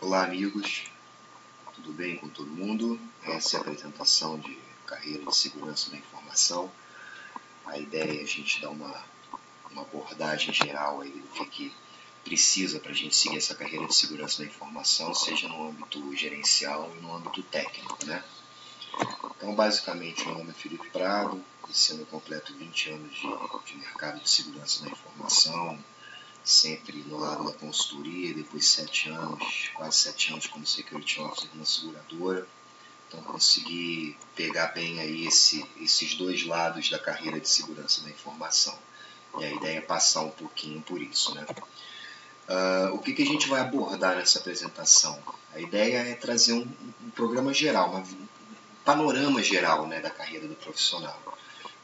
Olá amigos, tudo bem com todo mundo? Essa é a apresentação de carreira de segurança da informação. A ideia é a gente dar uma abordagem geral aí do que precisa para a gente seguir essa carreira de segurança da informação, seja no âmbito gerencial e no âmbito técnico, né? Então, basicamente, meu nome é Felipe Prado, esse ano eu completo 20 anos de mercado de segurança da informação, sempre no lado da consultoria, depois 7 anos, quase 7 anos como Security Officer numa seguradora. Então consegui pegar bem aí esses dois lados da carreira de segurança da informação. E a ideia é passar um pouquinho por isso, né? O que a gente vai abordar nessa apresentação? A ideia é trazer um programa geral, um panorama geral, né, da carreira do profissional.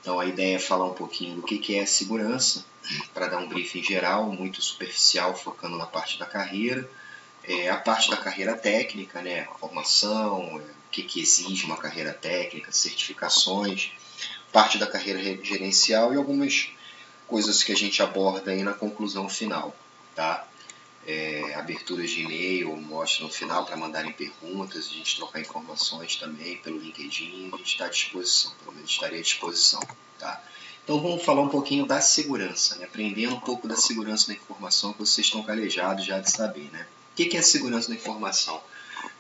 Então a ideia é falar um pouquinho do que é segurança, para dar um briefing geral, muito superficial, focando na parte da carreira, a parte da carreira técnica, né, formação, o que exige uma carreira técnica, certificações, parte da carreira gerencial e algumas coisas que a gente aborda aí na conclusão final, tá? Aberturas de e-mail, mostra no final para mandarem perguntas, a gente trocar informações também pelo LinkedIn, a gente está à disposição, pelo menos estaria à disposição, tá? Então vamos falar um pouquinho da segurança, né? Aprendendo um pouco da segurança da informação que vocês estão calejados já de saber, né? O que é a segurança da informação?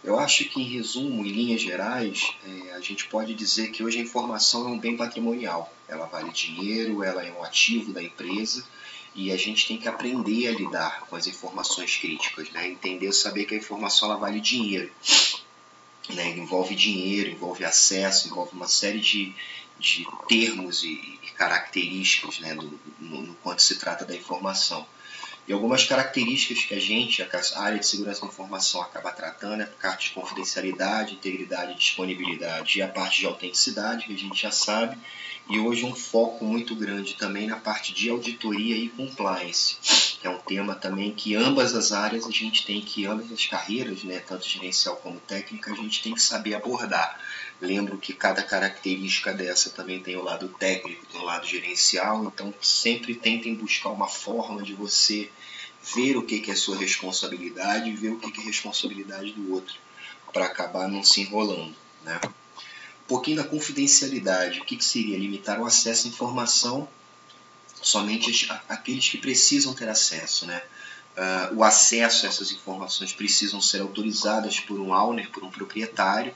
Eu acho que, em resumo, em linhas gerais, a gente pode dizer que hoje a informação é um bem patrimonial. Ela vale dinheiro, ela é um ativo da empresa e a gente tem que aprender a lidar com as informações críticas, né? Entender, saber que a informação ela vale dinheiro, né? Envolve dinheiro, envolve acesso, envolve uma série de termos e características, né? no quanto se trata da informação. E algumas características que a área de segurança da informação acaba tratando é a parte de confidencialidade, integridade, disponibilidade e a parte de autenticidade, que a gente já sabe, e hoje um foco muito grande também na parte de auditoria e compliance, que é um tema também que ambas as áreas a gente tem que, ambas as carreiras, né, tanto gerencial como técnica, a gente tem que saber abordar. Lembro que cada característica dessa também tem o lado técnico, tem o lado gerencial, então sempre tentem buscar uma forma de você ver o que é sua responsabilidade e ver o que é responsabilidade do outro, para acabar não se enrolando, né? Um pouquinho da confidencialidade. O que seria? Limitar o acesso à informação somente àqueles que precisam ter acesso, né? O acesso a essas informações precisam ser autorizadas por um owner, por um proprietário,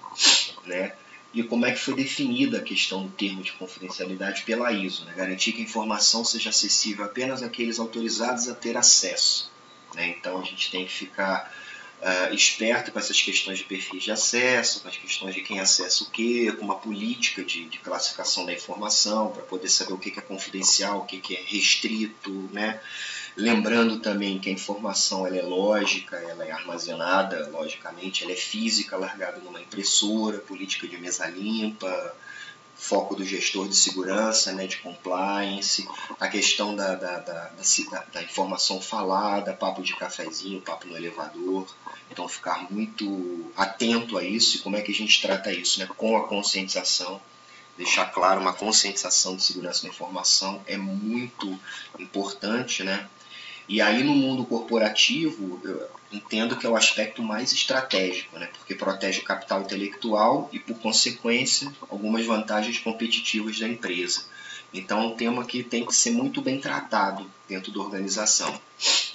né? E como é que foi definida a questão do termo de confidencialidade pela ISO, né? Garantir que a informação seja acessível apenas àqueles autorizados a ter acesso, né? Então a gente tem que ficar esperto com essas questões de perfis de acesso, com as questões de quem acessa o quê, com uma política de classificação da informação, para poder saber o que é confidencial, o que é restrito, né? Lembrando também que a informação ela é lógica, ela é armazenada logicamente, ela é física, largada numa impressora, política de mesa limpa, foco do gestor de segurança, né, de compliance, a questão da informação falada, papo de cafezinho, papo no elevador. Então ficar muito atento a isso e como é que a gente trata isso, né, com a conscientização. Deixar claro, uma conscientização de segurança da informação é muito importante, né? E aí no mundo corporativo, eu entendo que é o aspecto mais estratégico, né? Porque protege o capital intelectual e, por consequência, algumas vantagens competitivas da empresa. Então é um tema que tem que ser muito bem tratado dentro da organização.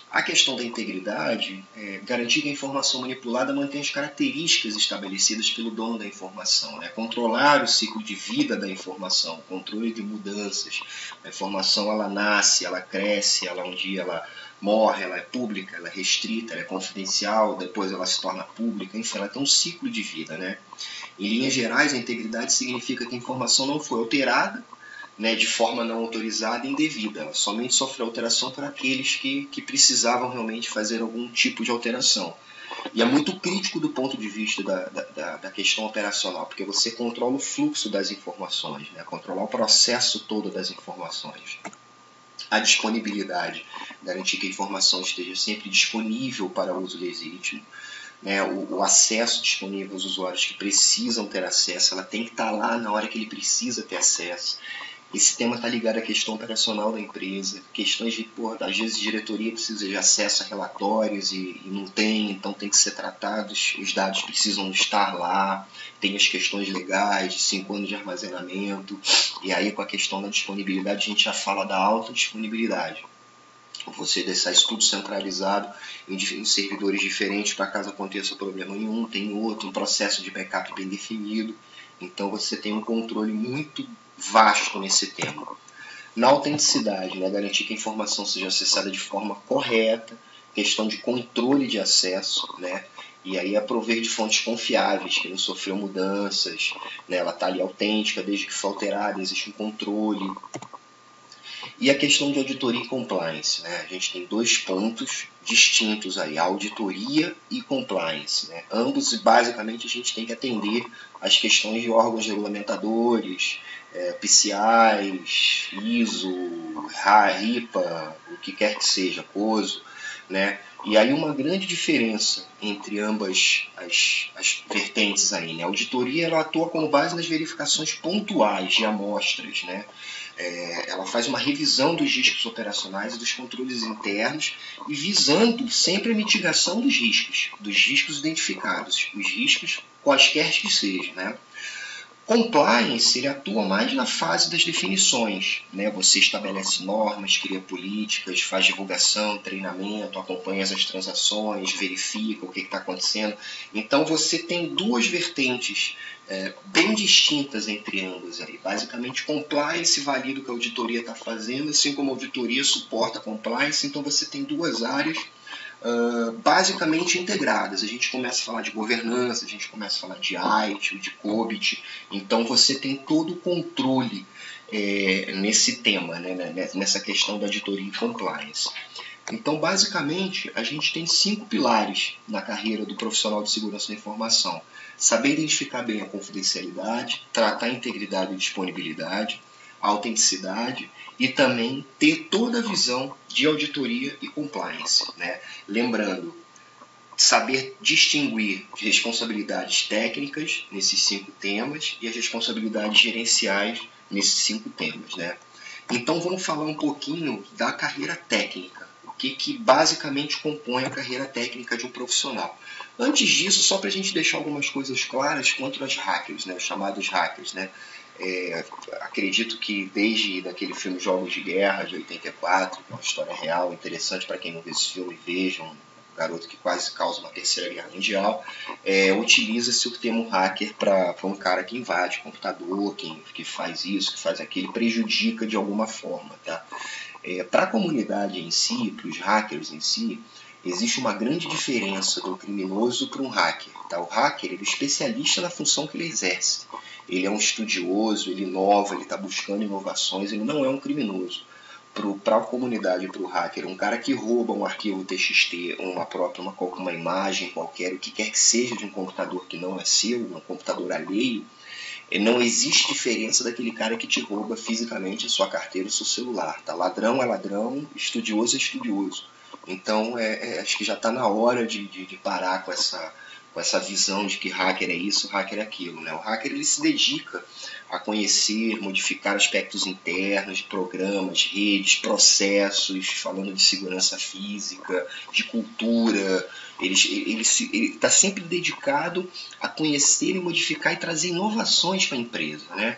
A questão da integridade é garantir que a informação manipulada mantenha as características estabelecidas pelo dono da informação, né? Controlar o ciclo de vida da informação, controle de mudanças. A informação ela nasce, ela cresce, um dia ela morre, ela é pública, ela é restrita, ela é confidencial, depois ela se torna pública, enfim, ela tem um ciclo de vida, né? Em linhas gerais, a integridade significa que a informação não foi alterada, né, de forma não autorizada e indevida. Ela somente sofre alteração para aqueles que precisavam realmente fazer algum tipo de alteração. E é muito crítico do ponto de vista da questão operacional, porque você controla o fluxo das informações, né, controlar o processo todo das informações. A disponibilidade, garantir que a informação esteja sempre disponível para uso legítimo. Né, o acesso disponível aos usuários que precisam ter acesso, ela tem que estar lá na hora que ele precisa ter acesso. Esse tema está ligado à questão operacional da empresa, questões de, às vezes, diretoria precisa de acesso a relatórios e não tem, então tem que ser tratados, os dados precisam estar lá, tem as questões legais de 5 anos de armazenamento, e aí com a questão da disponibilidade a gente já fala da alta disponibilidade. Você deixar isso tudo centralizado em servidores diferentes para caso aconteça problema em um, tem outro, um processo de backup bem definido. Então você tem um controle muito vasto nesse tema. Na autenticidade, né, garantir que a informação seja acessada de forma correta, questão de controle de acesso, né, e aí prover de fontes confiáveis, que não sofreu mudanças, né, ela está ali autêntica, desde que for alterada, existe um controle. E a questão de auditoria e compliance, né? A gente tem 2 pontos distintos aí, auditoria e compliance, né? Ambos, basicamente, a gente tem que atender às questões de órgãos regulamentadores, PCIs, ISO, RIPA, o que quer que seja, COSO, né? E aí uma grande diferença entre ambas as vertentes aí, né? A auditoria ela atua como base nas verificações pontuais de amostras, né? Ela faz uma revisão dos riscos operacionais e dos controles internos e visando sempre a mitigação dos riscos identificados, os riscos quaisquer que sejam, né? Compliance, ele atua mais na fase das definições, né? Você estabelece normas, cria políticas, faz divulgação, treinamento, acompanha as transações, verifica o que está acontecendo. Então você tem 2 vertentes bem distintas entre ambas. Aí. Basicamente, compliance valida o que a auditoria está fazendo, assim como a auditoria suporta a compliance. Então você tem 2 áreas basicamente integradas. A gente começa a falar de governança, a gente começa a falar de IT, de COBIT, então você tem todo o controle nesse tema, né, nessa questão da auditoria e compliance. Então, basicamente, a gente tem 5 pilares na carreira do profissional de segurança da informação. Saber identificar bem a confidencialidade, tratar a integridade e disponibilidade, a autenticidade e também ter toda a visão de auditoria e compliance, né? Lembrando, saber distinguir responsabilidades técnicas nesses 5 temas e as responsabilidades gerenciais nesses 5 temas, né? Então vamos falar um pouquinho da carreira técnica, o que basicamente compõe a carreira técnica de um profissional. Antes disso, só para a gente deixar algumas coisas claras quanto aos hackers, né, os chamados hackers, né? Acredito que desde daquele filme Jogos de Guerra, de 84, uma história real, interessante para quem não viu esse filme, vejam, um garoto que quase causa uma terceira guerra mundial, utiliza-se o termo hacker para um cara que invade computador, que faz isso, que faz aquilo, prejudica de alguma forma. Tá? Para a comunidade em si, para os hackers em si, existe uma grande diferença do criminoso para um hacker. Tá? O hacker ele é especialista na função que ele exerce. Ele é um estudioso, ele inova, ele está buscando inovações, ele não é um criminoso. Para a comunidade, para o hacker, um cara que rouba um arquivo TXT, uma imagem qualquer, o que quer que seja de um computador que não é seu, um computador alheio, não existe diferença daquele cara que te rouba fisicamente a sua carteira, o seu celular. Tá? Ladrão é ladrão, estudioso é estudioso. Então, acho que já está na hora de parar com essa visão de que hacker é isso, hacker é aquilo. Né? O hacker ele se dedica a conhecer, modificar aspectos internos de programas, redes, processos, falando de segurança física, de cultura. Ele está sempre dedicado a conhecer e modificar e trazer inovações para a empresa, né?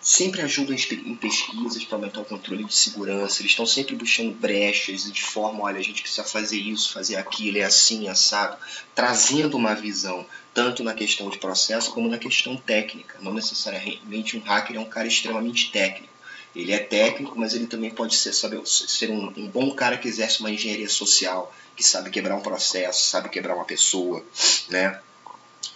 Sempre ajudam em pesquisas para aumentar o controle de segurança, eles estão sempre buscando brechas de forma, olha, a gente precisa fazer isso, fazer aquilo, é assim, assado, trazendo uma visão, tanto na questão de processo como na questão técnica. Não necessariamente um hacker é um cara extremamente técnico. Ele é técnico, mas ele também pode ser um bom cara que exerce uma engenharia social, que sabe quebrar um processo, sabe quebrar uma pessoa, né?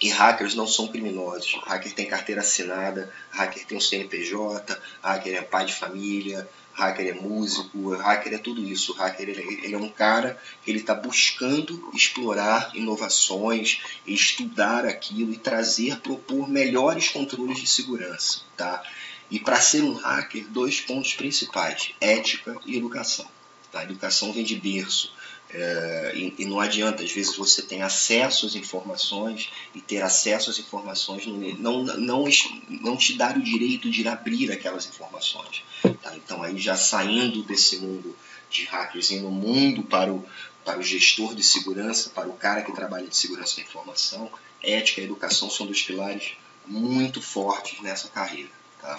E hackers não são criminosos. Hacker tem carteira assinada, hacker tem um CNPJ, hacker é pai de família, hacker é músico, hacker é tudo isso. Hacker ele é um cara que ele está buscando explorar inovações, estudar aquilo e propor melhores controles de segurança. Tá? E para ser um hacker, 2 pontos principais, ética e educação. Tá? A educação vem de berço. E não adianta, às vezes você tem acesso às informações e ter acesso às informações não te dá o direito de abrir aquelas informações. Tá? Então aí já saindo desse mundo de hackers e no mundo para o gestor de segurança, para o cara que trabalha de segurança da informação, ética e educação são dos pilares muito fortes nessa carreira. Tá?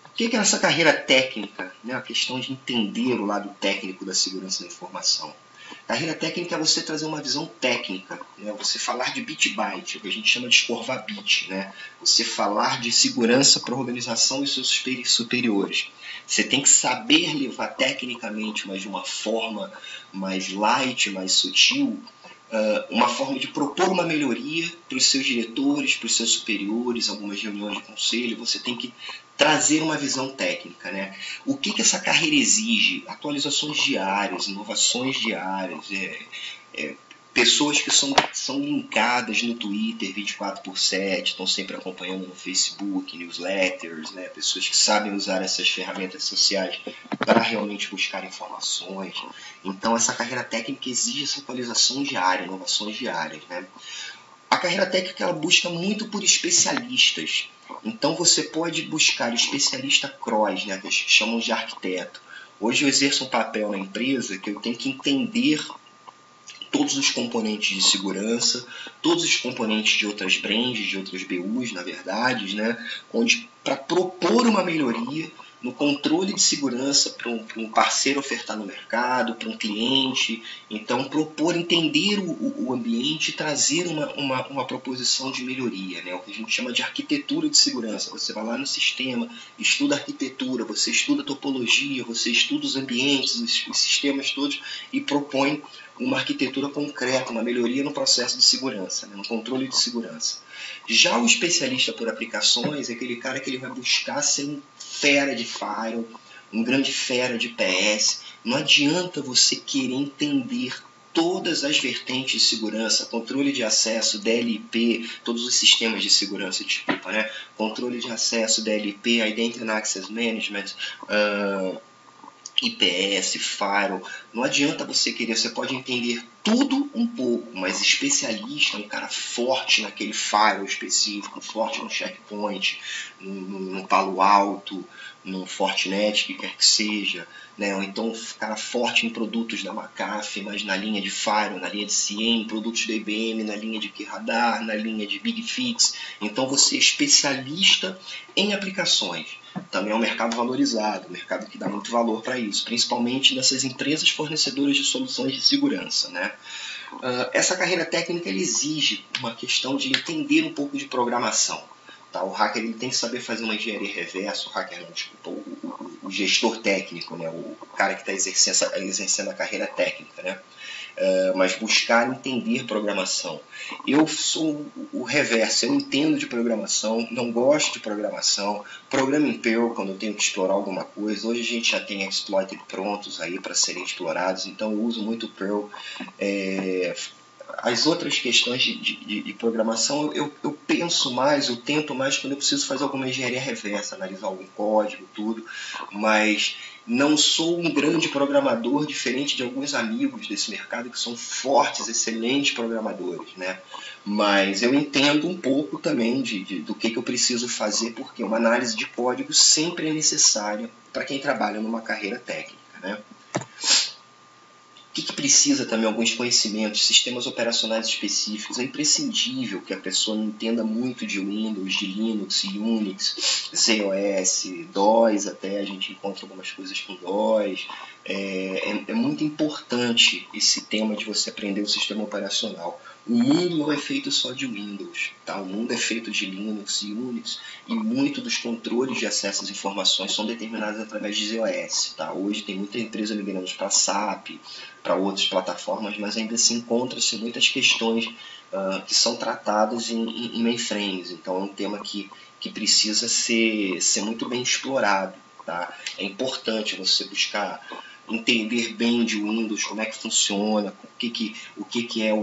O que é essa carreira técnica? Né? A questão de entender o lado técnico da segurança da informação. Carreira técnica é você trazer uma visão técnica, né? Você falar de bit byte, o que a gente chama de escorvar bit, né? Você falar de segurança para a organização e seus superiores. Você tem que saber levar tecnicamente, mas de uma forma mais light, mais sutil, uma forma de propor uma melhoria para os seus diretores, para os seus superiores, algumas reuniões de conselho. Você tem que trazer uma visão técnica, né? O que essa carreira exige? Atualizações diárias, inovações diárias, pessoas que são linkadas no Twitter 24/7, estão sempre acompanhando no Facebook, newsletters, né? Pessoas que sabem usar essas ferramentas sociais para realmente buscar informações. Então essa carreira técnica exige essa atualização diária, inovações diárias, né? A carreira técnica ela busca muito por especialistas. Então você pode buscar especialista cross, né, que chamam de arquiteto. Hoje eu exerço um papel na empresa que eu tenho que entender todos os componentes de segurança, todos os componentes de outras brands, de outras BUs, na verdade, né, onde para propor uma melhoria no controle de segurança para um parceiro ofertar no mercado, para um cliente. Então, propor, entender o ambiente e trazer uma proposição de melhoria, né? O que a gente chama de arquitetura de segurança. Você vai lá no sistema, estuda a arquitetura, você estuda a topologia, você estuda os ambientes, os sistemas todos e propõe uma arquitetura concreta, uma melhoria no processo de segurança, né? No controle de segurança. Já o especialista por aplicações é aquele cara que ele vai buscar ser um fera de firewall, um grande fera de PS. Não adianta você querer entender todas as vertentes de segurança, controle de acesso, DLP, todos os sistemas de segurança, desculpa, né? Controle de acesso, DLP, Identity and Access Management, IPS, firewall. Não adianta você querer, você pode entender tudo um pouco, mas especialista, um cara forte naquele firewall específico, forte no checkpoint, no Palo Alto, no Fortinet, que quer que seja, né? Ou então um cara forte em produtos da McAfee, mas na linha de firewall, na linha de CIEM, produtos da IBM, na linha de QRadar, na linha de BigFix. Então você é especialista em aplicações. Também é um mercado valorizado, um mercado que dá muito valor para isso, principalmente nessas empresas fornecedoras de soluções de segurança, né? Essa carreira técnica ele exige uma questão de entender um pouco de programação. Tá? O hacker ele tem que saber fazer uma engenharia reversa, o gestor técnico, né? O cara que está exercendo a carreira técnica, né? Mas buscar entender programação. Eu sou o reverso, eu entendo de programação, não gosto de programação, programa em Perl quando eu tenho que explorar alguma coisa. Hoje a gente já tem exploits prontos aí para serem explorados, então eu uso muito Perl. As outras questões de programação eu penso mais, eu tento mais quando eu preciso fazer alguma engenharia reversa, analisar algum código, tudo, mas não sou um grande programador, diferente de alguns amigos desse mercado que são fortes, excelentes programadores, né? Mas eu entendo um pouco também do que eu preciso fazer, porque uma análise de código sempre é necessária para quem trabalha numa carreira técnica, né? O que precisa também? Alguns conhecimentos, sistemas operacionais específicos. É imprescindível que a pessoa entenda muito de Windows, de Linux, Unix, ZOS, DOS até, a gente encontra algumas coisas com DOS. É muito importante esse tema de você aprender o sistema operacional. O mundo não é feito só de Windows, tá? O mundo é feito de Linux e Unix, e muito dos controles de acesso às informações são determinados através de ZOS, tá? Hoje tem muita empresa migrando para SAP, para outras plataformas, mas ainda se encontra-se muitas questões que são tratadas em mainframes. Então é um tema que precisa ser muito bem explorado, tá? É importante você buscar entender bem de Windows, como é que funciona, o que é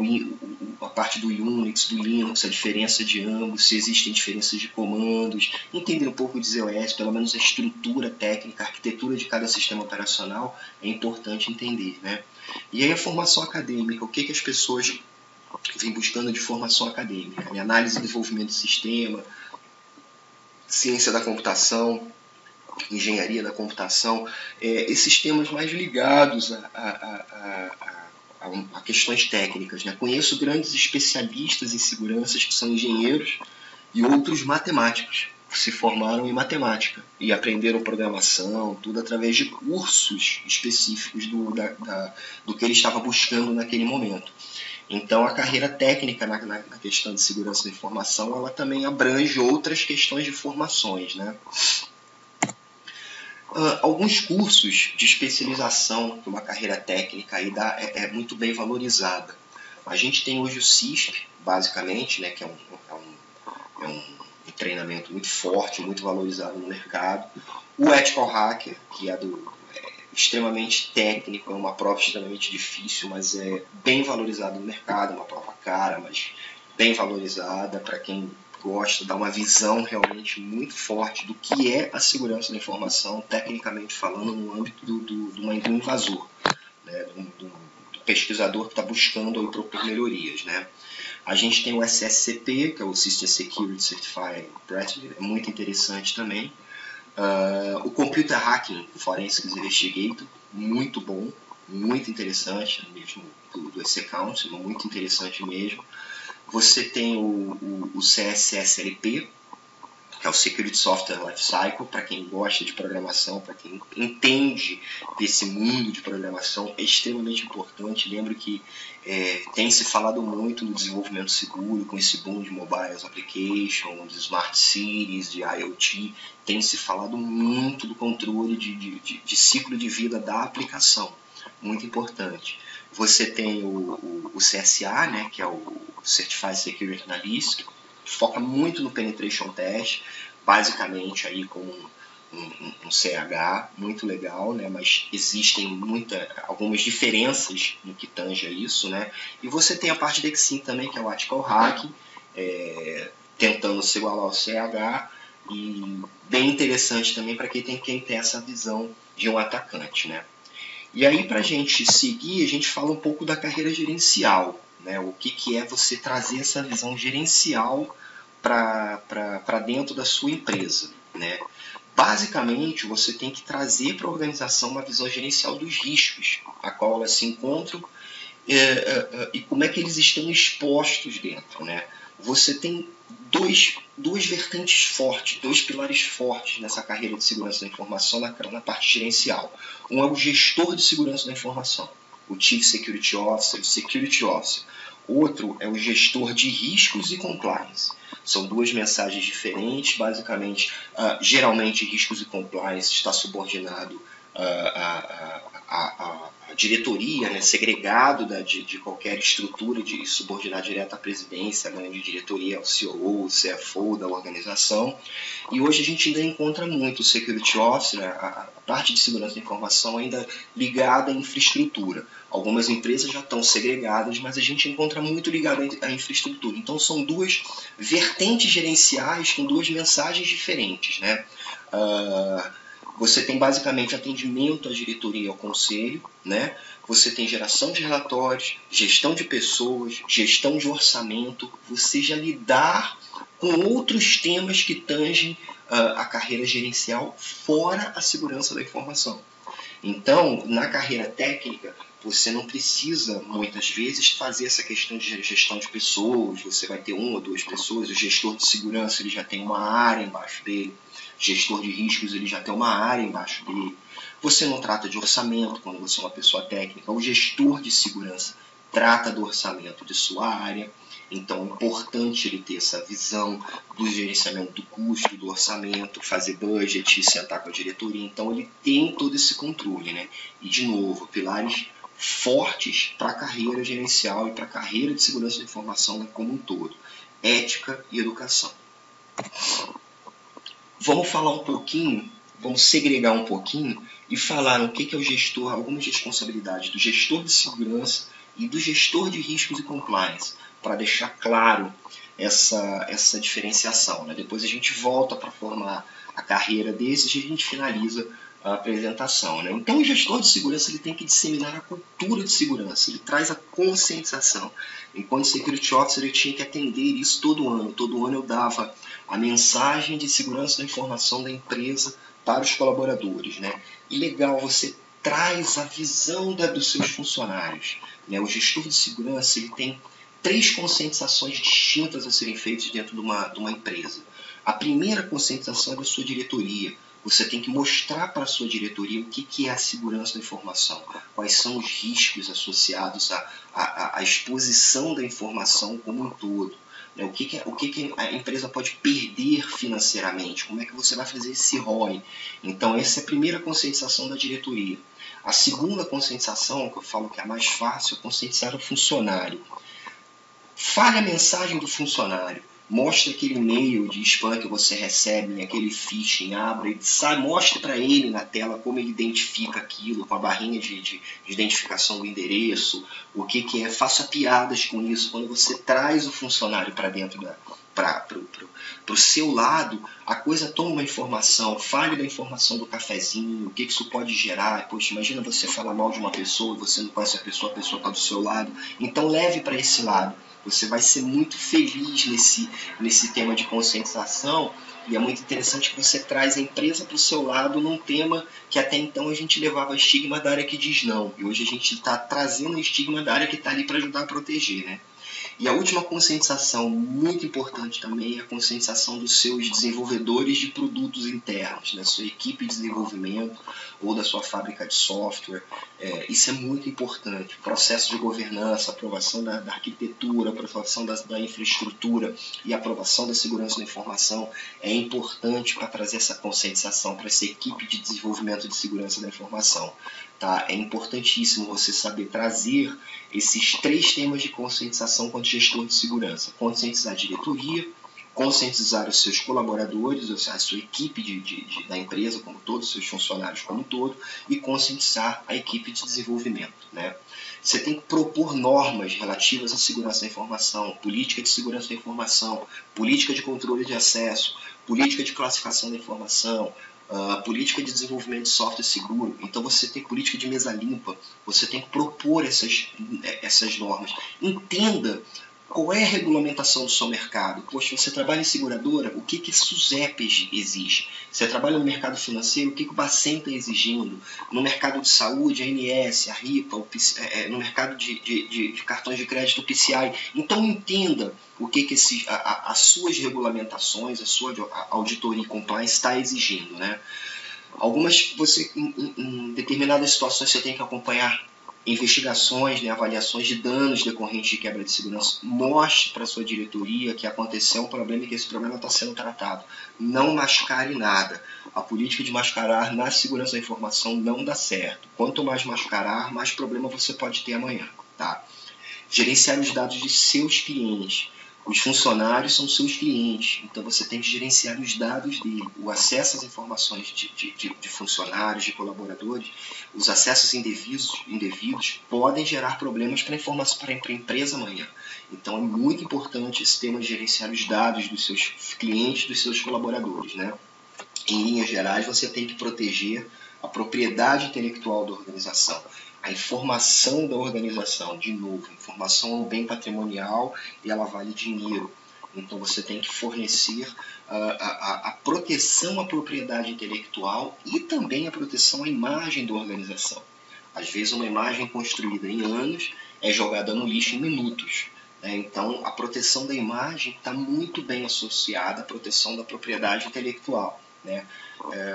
a parte do Unix, do Linux, a diferença de ambos, se existem diferenças de comandos, entender um pouco de ZOS, pelo menos a estrutura técnica, a arquitetura de cada sistema operacional é importante entender, né? E aí a formação acadêmica, o que as pessoas vêm buscando de formação acadêmica? Né? Análise e desenvolvimento de sistema, ciência da computação, engenharia da computação, esses temas mais ligados a questões técnicas, né? Conheço grandes especialistas em seguranças que são engenheiros e outros matemáticos que se formaram em matemática e aprenderam programação, tudo através de cursos específicos do que ele estava buscando naquele momento. Então, a carreira técnica na questão de segurança da informação, ela também abrange outras questões de formações, né? Alguns cursos de especialização de uma carreira técnica aí é muito bem valorizada. A gente tem hoje o CISP, basicamente, né, que é um treinamento muito forte, muito valorizado no mercado. O Ethical Hacker, que é extremamente técnico, é uma prova extremamente difícil, mas é bem valorizado no mercado, uma prova cara, mas bem valorizada para quem gosta, dá uma visão realmente muito forte do que é a segurança da informação, tecnicamente falando, no âmbito do invasor, né, do pesquisador que está buscando aí propor melhorias, né? A gente tem o SSCP, que é o System Security Certified Practitioner, é muito interessante também. O Computer Hacking Forensics Investigator, muito bom, muito interessante, mesmo do SC Council, muito interessante mesmo. Você tem o CSSLP, que é o Security Software Lifecycle, para quem gosta de programação, para quem entende desse mundo de programação, é extremamente importante. Lembro que tem se falado muito no desenvolvimento seguro, com esse boom de mobile applications, de smart cities, de IoT, tem se falado muito do controle de ciclo de vida da aplicação, muito importante. Você tem o CSA, né, que é o Certified Security Analyst, que foca muito no Penetration Test, basicamente aí com um CH muito legal, né, mas existem algumas diferenças no que tange a isso, né. E você tem a parte da XSIM também, que é o Ethical Hacking, tentando se igualar ao CH, e bem interessante também para quem tem essa visão de um atacante, né. E aí, para a gente seguir, a gente fala um pouco da carreira gerencial, né? O que é você trazer essa visão gerencial para dentro da sua empresa, né? Basicamente, você tem que trazer para a organização uma visão gerencial dos riscos a qual elas se encontram e como é que eles estão expostos dentro, né? Você tem duas vertentes fortes, dois pilares fortes nessa carreira de segurança da informação na parte gerencial. Um é o gestor de segurança da informação, o Chief Security Officer, o Security Officer. Outro é o gestor de riscos e compliance. São duas mensagens diferentes, basicamente, geralmente riscos e compliance está subordinado a diretoria, né, segregado de qualquer estrutura de subordinar direto à presidência, a grande diretoria, ao COO, o CFO da organização. E hoje a gente ainda encontra muito o Security Officer, a parte de segurança da informação ainda ligada à infraestrutura. Algumas empresas já estão segregadas, mas a gente encontra muito ligado à infraestrutura. Então são duas vertentes gerenciais com duas mensagens diferentes, né? Você tem basicamente atendimento à diretoria e ao conselho, né? Você tem geração de relatórios, gestão de pessoas, gestão de orçamento, você já lidar com outros temas que tangem a carreira gerencial fora a segurança da informação. Então, na carreira técnica, você não precisa, muitas vezes, fazer essa questão de gestão de pessoas, você vai ter uma ou duas pessoas, o gestor de segurança ele já tem uma área embaixo dele, o gestor de riscos ele já tem uma área embaixo dele. Você não trata de orçamento quando você é uma pessoa técnica, o gestor de segurança trata do orçamento de sua área. Então, é importante ele ter essa visão do gerenciamento do custo, do orçamento, fazer budget, sentar com a diretoria. Então, ele tem todo esse controle, né? E, de novo, pilares fortes para a carreira gerencial e para a carreira de segurança da informação, né, como um todo. Ética e educação. Vamos falar um pouquinho, vamos segregar um pouquinho e falar o que é o gestor, algumas responsabilidades do gestor de segurança e do gestor de riscos e compliance. para deixar claro essa diferenciação, né? Depois a gente volta para formar a carreira desses e a gente finaliza a apresentação, né? Então o gestor de segurança ele tem que disseminar a cultura de segurança, ele traz a conscientização. Enquanto Security Officer eu tinha que atender isso todo ano eu dava a mensagem de segurança da informação da empresa para os colaboradores, né? E legal, você traz a visão dos seus funcionários, né? O gestor de segurança ele tem 3 conscientizações distintas a serem feitas dentro de uma empresa. A primeira conscientização é da sua diretoria. Você tem que mostrar para a sua diretoria o que é a segurança da informação, quais são os riscos associados à exposição da informação como um todo. O que a empresa pode perder financeiramente, como é que você vai fazer esse ROI. Então essa é a primeira conscientização da diretoria. A segunda conscientização, que eu falo que é a mais fácil, é conscientizar o funcionário. Fale a mensagem do funcionário. Mostre aquele e-mail de spam que você recebe, aquele phishing, abra e mostre para ele na tela como ele identifica aquilo, com a barrinha de identificação do endereço, o que é. Faça piadas com isso. Quando você traz o funcionário para dentro para o seu lado, a coisa toma uma informação, fale da informação do cafezinho, o que isso pode gerar. Poxa, imagina você falar mal de uma pessoa, você não conhece a pessoa está do seu lado. Então leve para esse lado. Você vai ser muito feliz nesse tema de conscientização, e é muito interessante que você traz a empresa para o seu lado num tema que até então a gente levava estigma da área que diz não, e hoje a gente está trazendo o estigma da área que está ali para ajudar a proteger, né? E a última conscientização, muito importante também, é a conscientização dos seus desenvolvedores de produtos internos, da sua equipe de desenvolvimento ou da sua fábrica de software. Isso é muito importante. O processo de governança, aprovação da arquitetura, aprovação da infraestrutura e aprovação da segurança da informação é importante para trazer essa conscientização para essa equipe de desenvolvimento de segurança da informação. Tá? É importantíssimo você saber trazer esses 3 temas de conscientização quanto gestor de segurança. Conscientizar a diretoria, conscientizar os seus colaboradores, a sua equipe da empresa como todo, os seus funcionários como todo, e conscientizar a equipe de desenvolvimento, né? Você tem que propor normas relativas à segurança da informação, política de segurança da informação, política de controle de acesso, política de classificação da informação, política de desenvolvimento de software seguro. Então você tem política de mesa limpa, você tem que propor essas normas. Entenda qual é a regulamentação do seu mercado. Poxa, você trabalha em seguradora, o que SUSEP exige? Você trabalha no mercado financeiro, o que o Bacen está exigindo? No mercado de saúde, a ANS, a RIPA, no mercado de cartões de crédito, o PCI. Então entenda o que as suas regulamentações, a sua auditoria e compliance está exigindo, né? Algumas, em determinadas situações você tem que acompanhar investigações, né, avaliações de danos decorrentes de quebra de segurança. Mostre para a sua diretoria que aconteceu um problema e que esse problema está sendo tratado. Não mascare nada. A política de mascarar na segurança da informação não dá certo. Quanto mais mascarar, mais problema você pode ter amanhã. Tá? Gerenciar os dados de seus clientes. Os funcionários são seus clientes, então você tem que gerenciar os dados dele, o acesso às informações de funcionários, de colaboradores. Os acessos indevidos podem gerar problemas para a empresa amanhã. Então é muito importante esse tema de gerenciar os dados dos seus clientes, dos seus colaboradores, né? Em linhas gerais, você tem que proteger a propriedade intelectual da organização, a informação da organização. De novo, informação é um bem patrimonial e ela vale dinheiro. Então você tem que fornecer a proteção à propriedade intelectual e também a proteção à imagem da organização. Às vezes uma imagem construída em anos é jogada no lixo em minutos. Então a proteção da imagem está muito bem associada à proteção da propriedade intelectual. Né?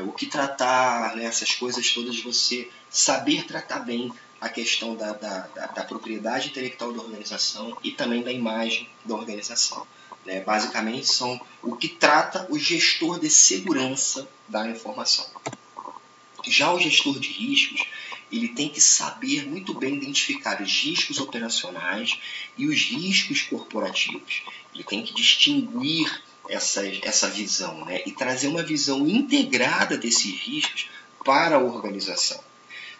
O que tratar, né, essas coisas todas, de você saber tratar bem a questão da propriedade intelectual da organização e também da imagem da organização. Né? Basicamente são o que trata o gestor de segurança da informação. Já o gestor de riscos, ele tem que saber muito bem identificar os riscos operacionais e os riscos corporativos. Ele tem que distinguir essa visão, né? E trazer uma visão integrada desses riscos para a organização.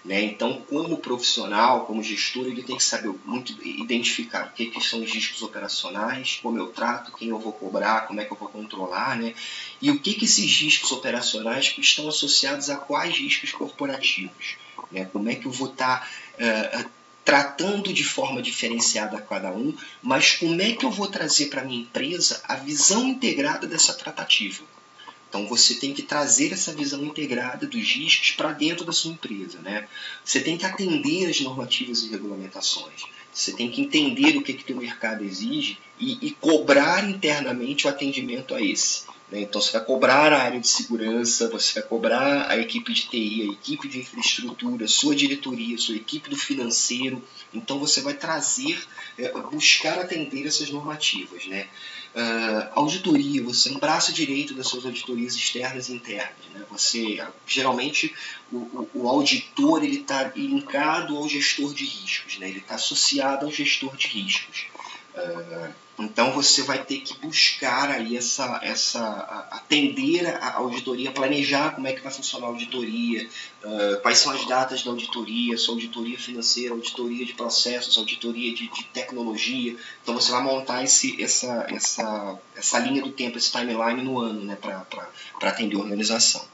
né? Então, como profissional, como gestor, ele tem que saber muito identificar o que são os riscos operacionais, como eu trato, quem eu vou cobrar, como é que eu vou controlar, né? E o que esses riscos operacionais estão associados a quais riscos corporativos, né? Como é que eu vou estar tratando de forma diferenciada a cada um, mas como é que eu vou trazer para a minha empresa a visão integrada dessa tratativa? Então você tem que trazer essa visão integrada dos riscos para dentro da sua empresa, né? Você tem que atender as normativas e regulamentações. Você tem que entender o que o teu mercado exige e cobrar internamente o atendimento a esse. Né? Então você vai cobrar a área de segurança, você vai cobrar a equipe de TI, a equipe de infraestrutura, sua diretoria, sua equipe do financeiro. Então você vai trazer, buscar atender essas normativas, né? Auditoria, você é um braço direito das suas auditorias externas e internas, né? Você, geralmente, o auditor está linkado ao gestor de riscos, né? Ele está associado ao gestor de riscos. Então você vai ter que buscar aí atender a auditoria, planejar como é que vai funcionar a auditoria, quais são as datas da auditoria, sua auditoria financeira, auditoria de processos, auditoria de tecnologia. Então você vai montar essa linha do tempo, esse timeline no ano, né, para atender a organização.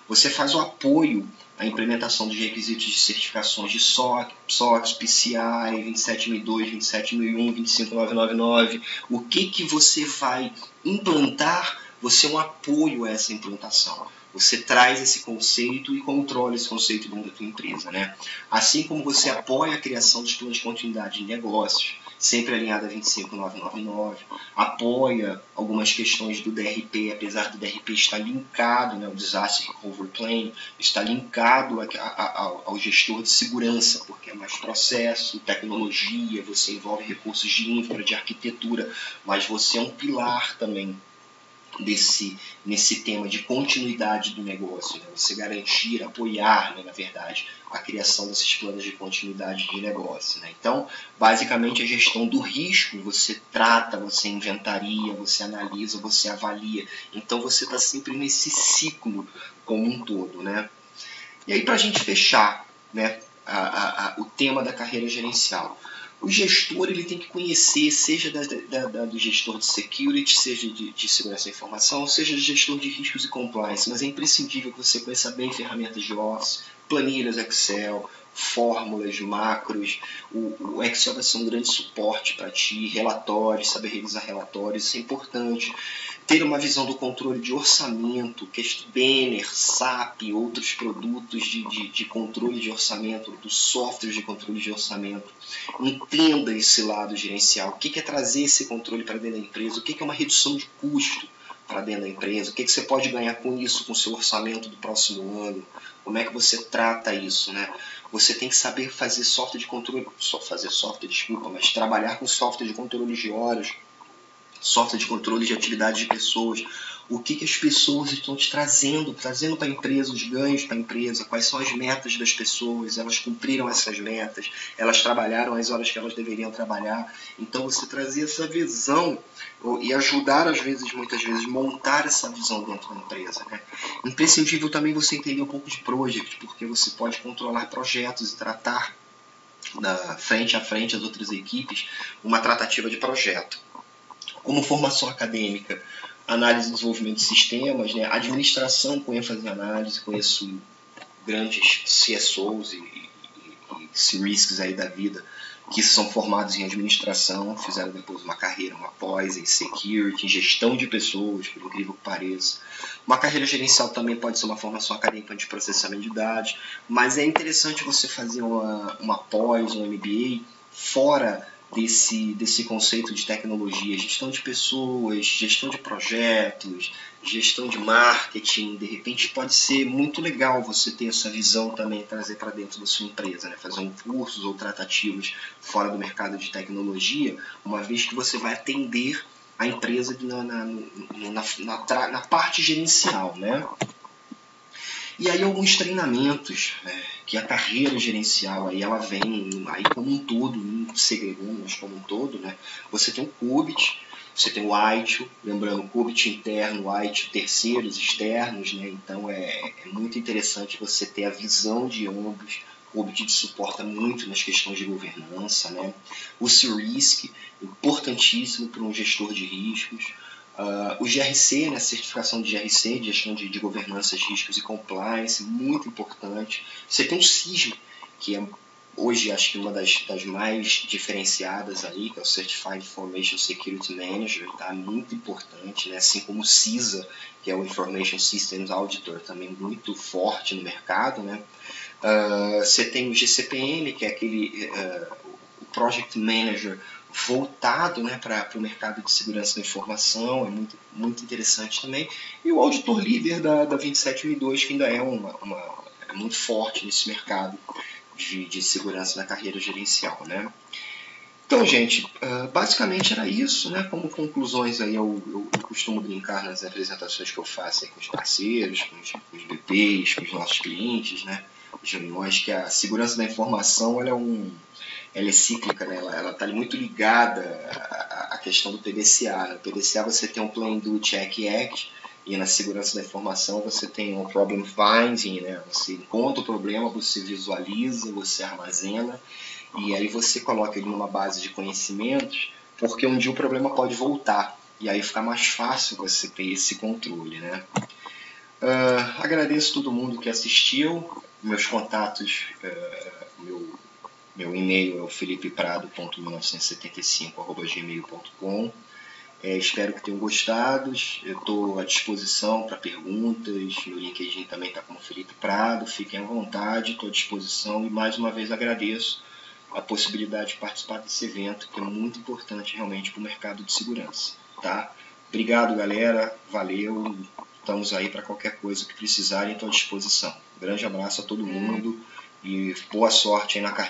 Você faz o apoio à implementação dos requisitos de certificações de SOX, PCI, 27002, 27001, 25999. O que você vai implantar, você é um apoio a essa implantação. Você traz esse conceito e controla esse conceito dentro da tua empresa, né? Assim como você apoia a criação dos planos de continuidade de negócios, sempre alinhado a 25999, apoia algumas questões do DRP, apesar do DRP estar linkado, né, o Disaster Recovery Plan, está linkado ao gestor de segurança, porque é mais processo, tecnologia, você envolve recursos de infra, de arquitetura, mas você é um pilar também nesse tema de continuidade do negócio, né? Você garantir, apoiar, né, na verdade, a criação desses planos de continuidade de negócio, né? Então, basicamente, a gestão do risco, você trata, você inventaria, você analisa, você avalia. Então, você está sempre nesse ciclo como um todo, né? E aí, para a gente fechar, né, o tema da carreira gerencial, o gestor ele tem que conhecer, seja do gestor de security, seja de segurança da informação, seja do gestor de riscos e compliance, mas é imprescindível que você conheça bem ferramentas de Office, planilhas Excel, fórmulas, macros. O Excel vai ser um grande suporte para ti, relatórios, saber revisar relatórios, isso é importante. Ter uma visão do controle de orçamento, Banner, SAP, outros produtos de controle de orçamento, dos softwares de controle de orçamento. Entenda esse lado gerencial. O que é trazer esse controle para dentro da empresa? O que é uma redução de custo para dentro da empresa? O que você pode ganhar com isso, com o seu orçamento do próximo ano? Como é que você trata isso, né? Você tem que saber fazer software de controle, mas trabalhar com software de controle de horas, software de controle de atividades de pessoas. O que as pessoas estão te trazendo para a empresa, os ganhos para a empresa, quais são as metas das pessoas, elas cumpriram essas metas, elas trabalharam as horas que elas deveriam trabalhar. Então você trazer essa visão e ajudar, muitas vezes, montar essa visão dentro da empresa, né? Imprescindível também você entender um pouco de project, porque você pode controlar projetos e tratar frente a frente as outras equipes uma tratativa de projeto. Como formação acadêmica, análise e desenvolvimento de sistemas, né? Administração com ênfase em análise, conheço grandes CSOs e C-Risks aí da vida que são formados em administração, fizeram depois uma carreira, uma pós em security, em gestão de pessoas, por incrível que pareça. Uma carreira gerencial também pode ser uma formação acadêmica de processamento de dados, mas é interessante você fazer uma pós, um MBA, fora desse conceito de tecnologia, gestão de pessoas, gestão de projetos, gestão de marketing. De repente pode ser muito legal você ter essa visão também, trazer para dentro da sua empresa, né? Fazer cursos ou tratativas fora do mercado de tecnologia, uma vez que você vai atender a empresa na parte gerencial, né? E aí alguns treinamentos, que a carreira gerencial aí ela vem aí como um todo, não segregando, mas como um todo, né? Você tem o CUBIT, você tem o ITIL, lembrando, o CUBIT interno, o ITIL terceiros, externos, né? Então é muito interessante você ter a visão de ambos, O OBDID suporta muito nas questões de governança, né? O CRISC, importantíssimo para um gestor de riscos. O GRC, né, certificação de GRC, de gestão de governança, riscos e compliance, muito importante. Você tem o CISM, que é hoje acho que uma das mais diferenciadas aí, que é o Certified Information Security Manager, tá? Muito importante, né? Assim como o CISA, que é o Information Systems Auditor, também muito forte no mercado, né? Você tem o GCPM, que é aquele o Project Manager voltado, né, para o mercado de segurança da informação, é muito, muito interessante também. E o Auditor Líder da 27002, que ainda é muito forte nesse mercado de segurança na carreira gerencial, né? Então, gente, basicamente era isso, né? Como conclusões aí, eu costumo brincar nas apresentações que eu faço aí com os parceiros, com os BPs, com os nossos clientes, né? As reuniões, que a segurança da informação ela é cíclica, né? Ela está muito ligada à questão do PDCA. No PDCA você tem um Plan, Do, Check e Act, e na segurança da informação você tem um Problem Finding, né? Você encontra o problema, você visualiza, você armazena, e aí você coloca ele numa base de conhecimentos, porque um dia o problema pode voltar, e aí fica mais fácil você ter esse controle, né? Agradeço todo mundo que assistiu. Meus contatos, meu e-mail é o felipeprado.1975@gmail.com. Espero que tenham gostado. Eu estou à disposição para perguntas. Meu LinkedIn também está como Felipe Prado. Fiquem à vontade, estou à disposição. E mais uma vez agradeço a possibilidade de participar desse evento, que é muito importante realmente para o mercado de segurança. Tá? Obrigado, galera. Valeu. Estamos aí para qualquer coisa que precisarem, estou à disposição. Grande abraço a todo mundo e boa sorte aí na carreira.